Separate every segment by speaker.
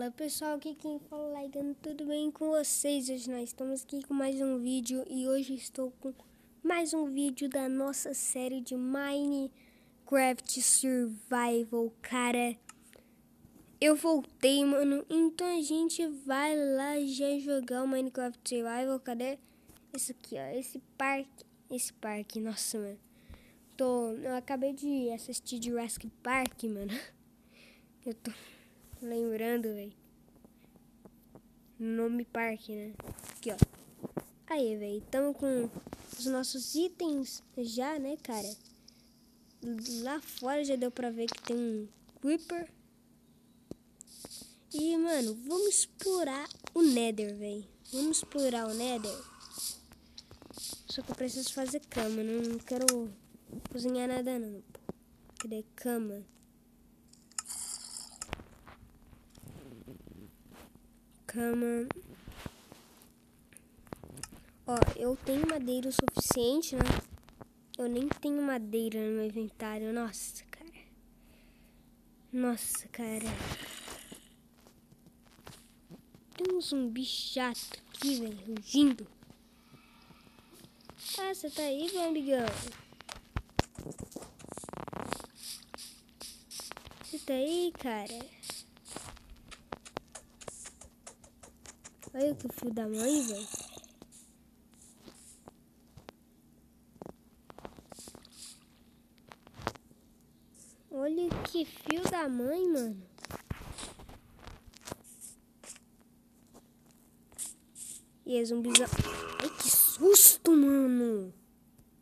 Speaker 1: Fala pessoal, aqui quem fala é Laigano, tudo bem com vocês? Hoje nós estamos aqui com mais um vídeo e hoje estou com mais um vídeo da nossa série de Minecraft Survival. Cara, eu voltei, mano, então a gente vai lá já jogar o Minecraft Survival. Cadê? Esse aqui, ó, esse parque, nossa, mano. Eu acabei de assistir Jurassic Park, mano. Eu tô lembrando, velho. Nome parque, né? Aqui, ó. Aí, velho. Tamo com os nossos itens já, né, cara? Lá fora já deu pra ver que tem um Creeper. E, mano, vamos explorar o Nether, velho. Vamos explorar o Nether. Só que eu preciso fazer cama. Não quero cozinhar nada, não. Cadê cama? Cama. Ó, eu tenho madeira o suficiente, né? Eu nem tenho madeira no meu inventário. Nossa, cara. Nossa, cara. Tem um zumbi chato aqui, velho. Rugindo. Ah, você tá aí, meu amigão? Você tá aí, cara? Olha que filho da mãe, velho. Olha que filho da mãe, mano. E é zumbizão. Ai, que susto, mano.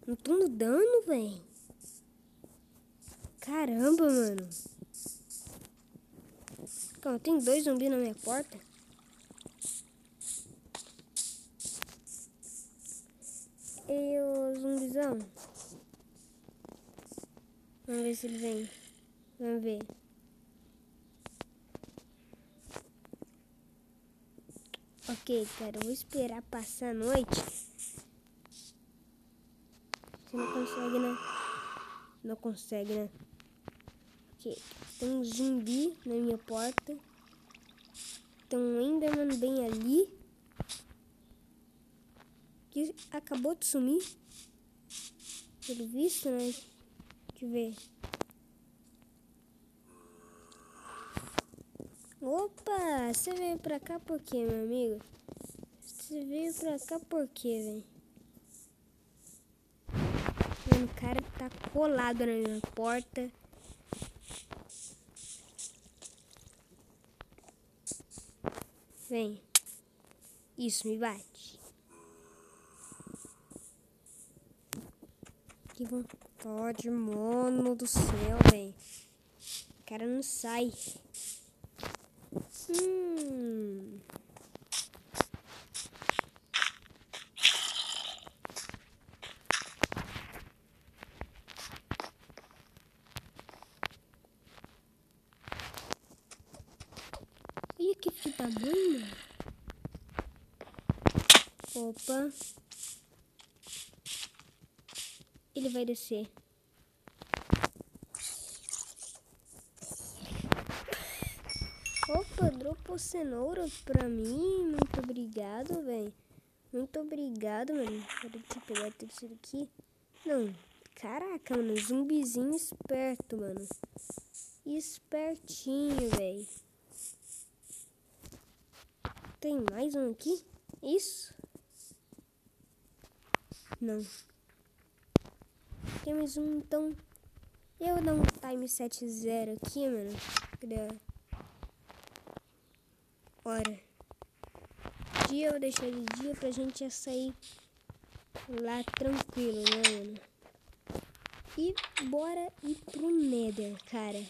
Speaker 1: Não tô no dano, velho. Caramba, mano. Calma, tem 2 zumbis na minha porta. E o zumbizão. Vamos ver se ele vem. Vamos ver. Ok, cara, eu vou esperar passar a noite. Você não consegue, né? Não consegue, né? Ok, tem um zumbi na minha porta. Tem um Enderman bem ali. Que acabou de sumir. Pelo visto, né? Deixa eu ver. Opa! Você veio pra cá por quê, meu amigo? Você veio pra cá por quê, velho? O cara tá colado na minha porta. Vem. Isso, me bate. Que vontade, mano do céu, velho. O cara não sai. Olha que filho da mãe, mano. Opa. Ele vai descer. Opa, dropou cenoura pra mim. Muito obrigado, velho. Muito obrigado, mano. Deixa eu pegar tudo isso aqui. Não. Caraca, mano. Zumbizinho esperto, mano. Espertinho, velho. Tem mais um aqui? Isso? Não. Tem mais um, então. Eu dou um time 70 aqui, mano. Cadê? Hora. Dia, eu deixar de dia pra gente já sair lá tranquilo, né, mano? E bora ir pro Nether, cara.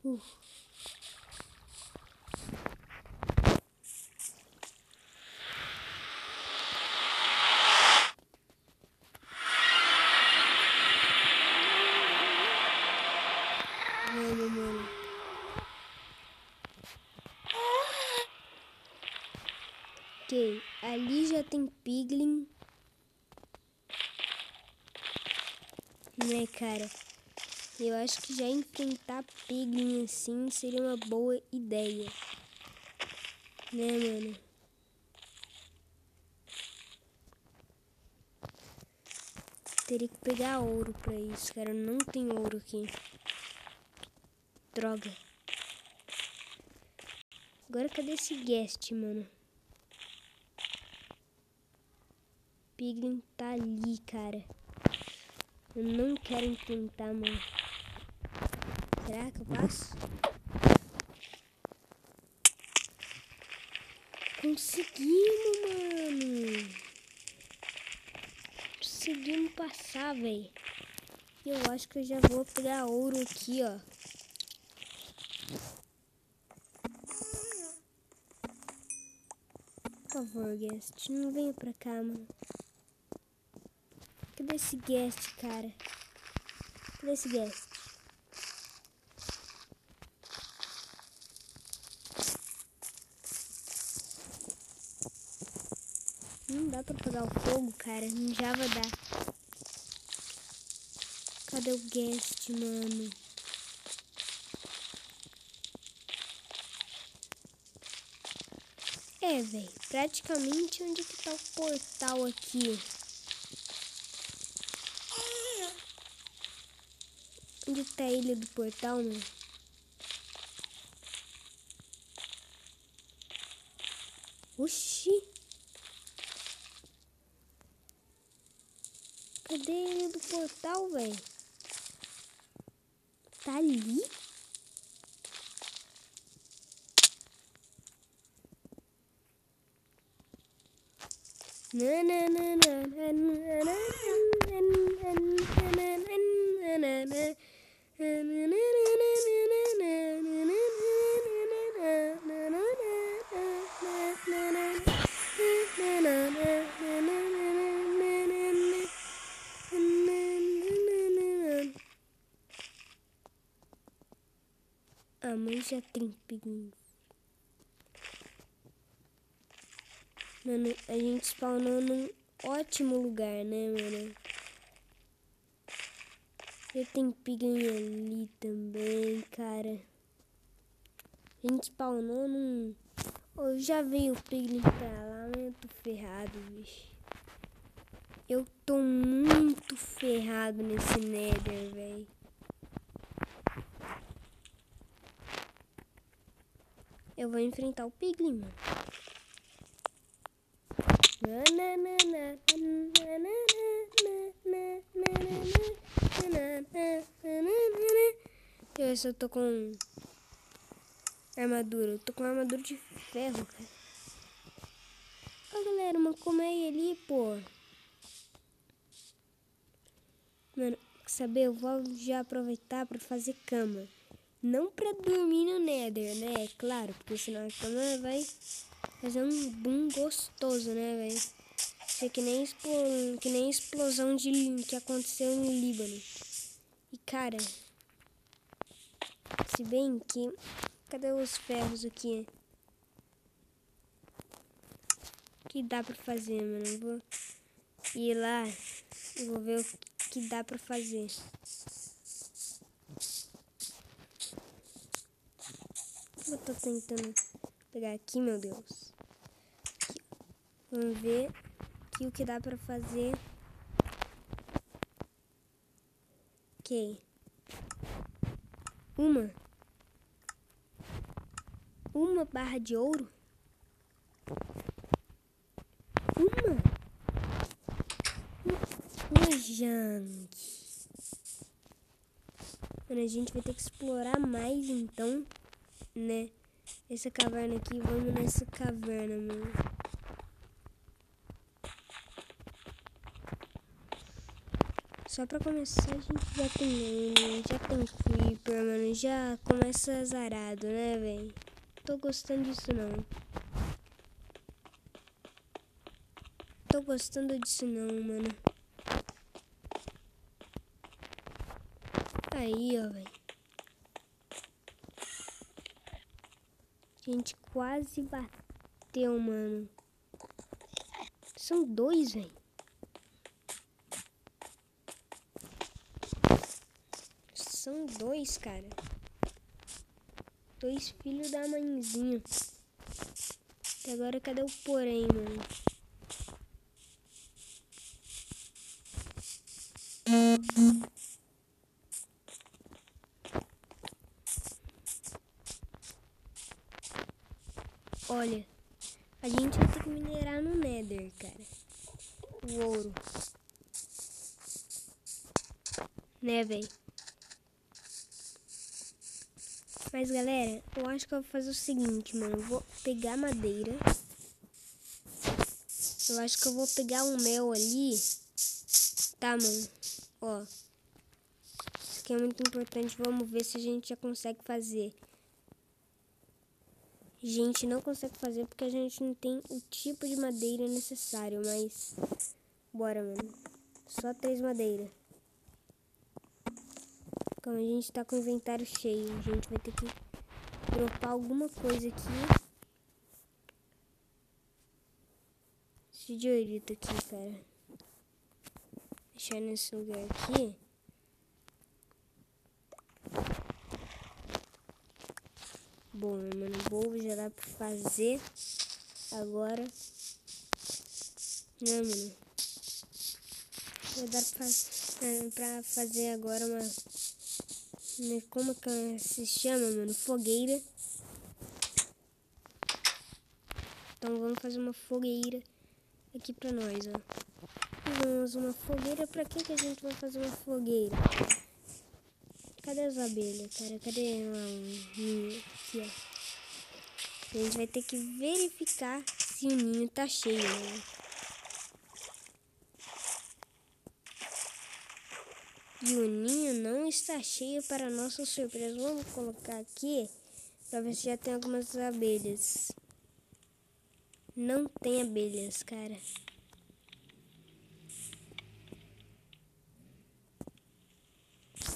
Speaker 1: Mano. Ok, ali já tem piglin. Né, cara? Eu acho que já enfrentar Piglin assim seria uma boa ideia. Né, mano? Teria que pegar ouro pra isso, cara. Não tem ouro aqui. Droga. Agora cadê esse guest, mano? Piglin tá ali, cara. Eu não quero enfrentar, mano. Será que eu passo? Conseguimos, mano. Conseguimos passar, velho. Eu acho que eu já vou pegar ouro aqui, ó. Por favor, guest, não venha pra cá, mano. Cadê esse guest, cara? Cadê esse guest? Não dá pra apagar o fogo, cara. Não já vai dar. Cadê o guest, mano? É, velho. Praticamente onde que tá o portal aqui? Onde tá a ilha do portal, mano? Oxi! Cadê a ilha do portal, velho? Tá ali? A mãe já tem pinguim. Mano, a gente spawnou num ótimo lugar, né, mano? Já tem pinguim ali também, cara. A gente spawnou num... Oh, já veio o piglin pra lá, mas eu tô ferrado, bicho. Eu tô muito ferrado nesse nether, velho. Eu vou enfrentar o piglin, mano. Eu só tô com armadura. Eu tô com armadura de ferro, cara. Ó, galera, mas como é ali, pô? Mano, quer saber? Eu vou já aproveitar pra fazer cama. Não pra dormir no nether, né? É claro, porque senão a cama vai fazer um boom gostoso, né, velho? Ser que nem a explosão que aconteceu no Líbano. E, cara, se bem que... Cadê os ferros aqui? O que dá pra fazer, mano? Eu vou ir lá e vou ver o que dá pra fazer. Eu tô tentando pegar aqui, meu Deus. Aqui. Vamos ver aqui o que dá pra fazer. Ok. Uma barra de ouro? Uma junk. Mano, a gente vai ter que explorar mais então, né? Essa caverna aqui, vamos nessa caverna, mano. Só pra começar, a gente já tem já tem creeper, mano. Já começa azarado, né, velho? Tô gostando disso, não. Tô gostando disso, não, mano. Aí, ó, velho. A gente quase bateu, mano. São dois, velho. São dois, cara. Dois filhos da mãezinha. E agora cadê o porém, mano? Olha, a gente vai ter que minerar no Nether, cara. O ouro. Né, velho? Mas, galera, eu acho que eu vou fazer o seguinte, mano. Eu vou pegar madeira. Eu acho que eu vou pegar um mel ali. Tá, mano? Ó. Isso aqui é muito importante. Vamos ver se a gente já consegue fazer. A gente não consegue fazer porque a gente não tem o tipo de madeira necessário, mas... Bora, mano. Só 3 madeiras. Como a gente tá com o inventário cheio, a gente vai ter que dropar alguma coisa aqui. Esse diorito aqui, cara. Deixar nesse lugar aqui. Bom, mano, boa já dá pra fazer agora. Né, mano? Já dá pra fazer agora uma... Como que se chama, mano? Fogueira. Então vamos fazer uma fogueira aqui pra nós, ó. Vamos uma fogueira. Pra que a gente vai fazer uma fogueira? Cadê as abelhas, cara? Cadê o ninho? Aqui, ó. A gente vai ter que verificar se o ninho tá cheio, né? E o ninho não está cheio para nossa surpresa. Vamos colocar aqui para ver se já tem algumas abelhas. Não tem abelhas, cara.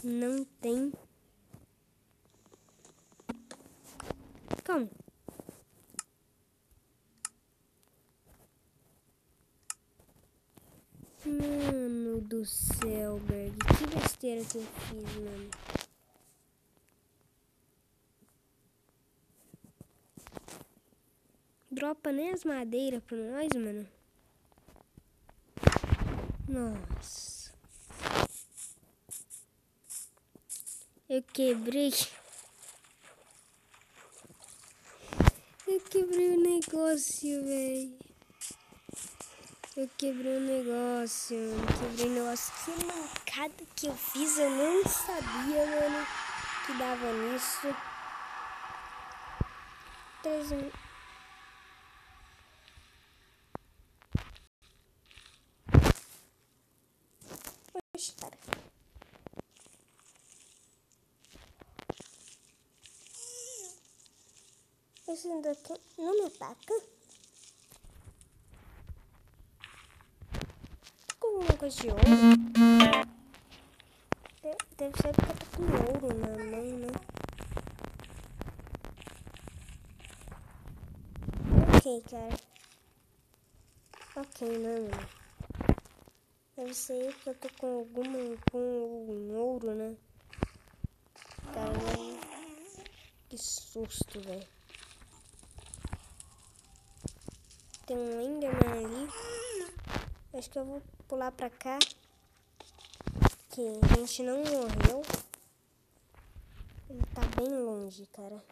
Speaker 1: Não tem. Calma. Mano do céu, Berg. Que besteira que eu fiz, mano. Dropa nem as madeiras pra nós, mano. Nossa. Eu quebrei. Eu quebrei o negócio, velho. Eu quebrei o negócio, mano. Quebrei o negócio. Que mancada que eu fiz. Eu não sabia, mano, que dava nisso. 3 Oxe, cara. Esse daqui não me ataca? Com alguma coisa de ouro? Deve ser porque eu tô com ouro na mão, né? Ok, cara. Ok, né, mano? Deve ser porque eu tô com um ouro, né? Cara, que susto, velho. Tem um Enderman ali. Acho que eu vou pular pra cá. Que a gente não morreu. Ele tá bem longe, cara.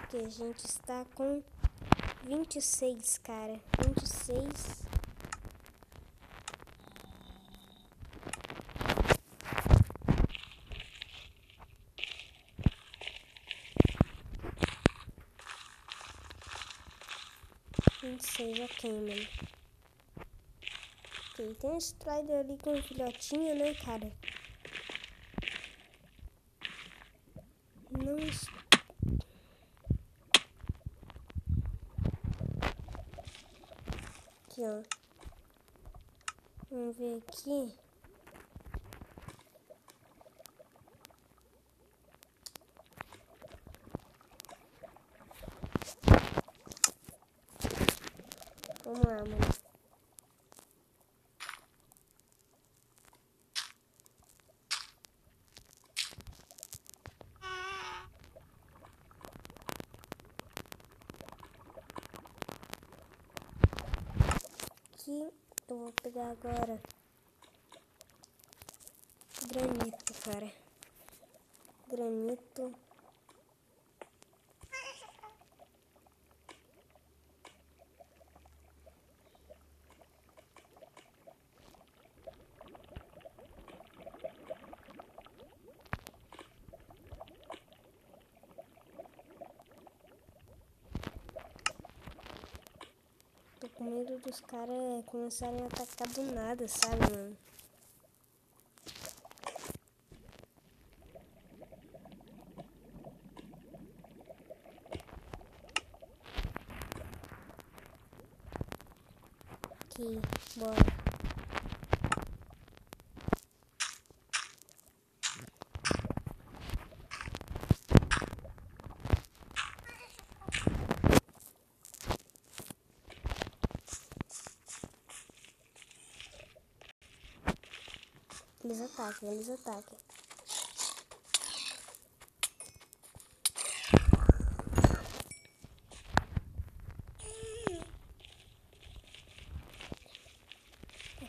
Speaker 1: Que a gente está com 26, cara. 26. Ok, mano. Ok, tem um Strider ali com um filhotinho, né, cara? Não. Aqui, ó. Vamos ver aqui. Vamos lá, mano. Aqui eu vou pegar agora granito, cara. Granito. Tô com medo dos caras começarem a atacar do nada, sabe, mano? Aqui, bora. Eles atacam, eles atacam.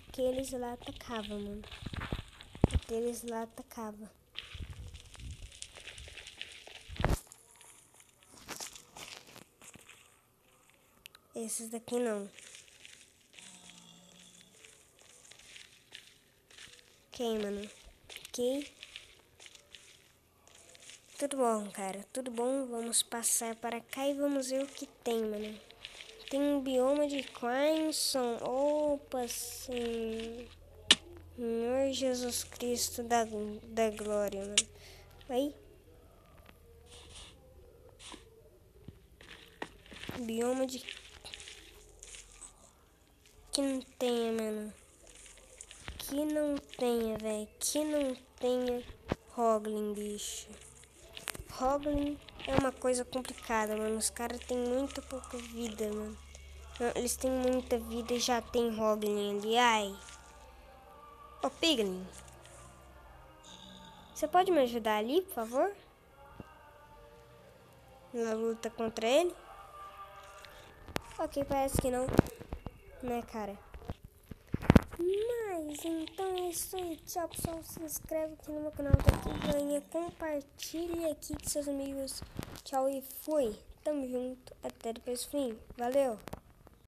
Speaker 1: Aqueles lá atacavam, mano. Aqueles lá atacavam. Esses daqui não. Ok, mano. Ok. Tudo bom, cara. Tudo bom. Vamos passar para cá e vamos ver o que tem, mano. Tem um bioma de Crimson. Opa, sim. Senhor Jesus Cristo da glória, mano. Aí. Bioma de... Que não tenha, mano. Que não tenha, velho. Que não tenha Hoglin, bicho. Hoglin é uma coisa complicada, mano. Os caras têm muito pouca vida, mano. Eles têm muita vida e já tem Hoglin ali. Ai. Ô, Piglin. Você pode me ajudar ali, por favor? Na luta contra ele? Ok, parece que não. Né, cara? Mas então é isso aí. Tchau, pessoal. Se inscreve aqui no meu canal. Ganha, compartilhe aqui com seus amigos. Tchau e fui. Tamo junto. Até depois do fim. Valeu.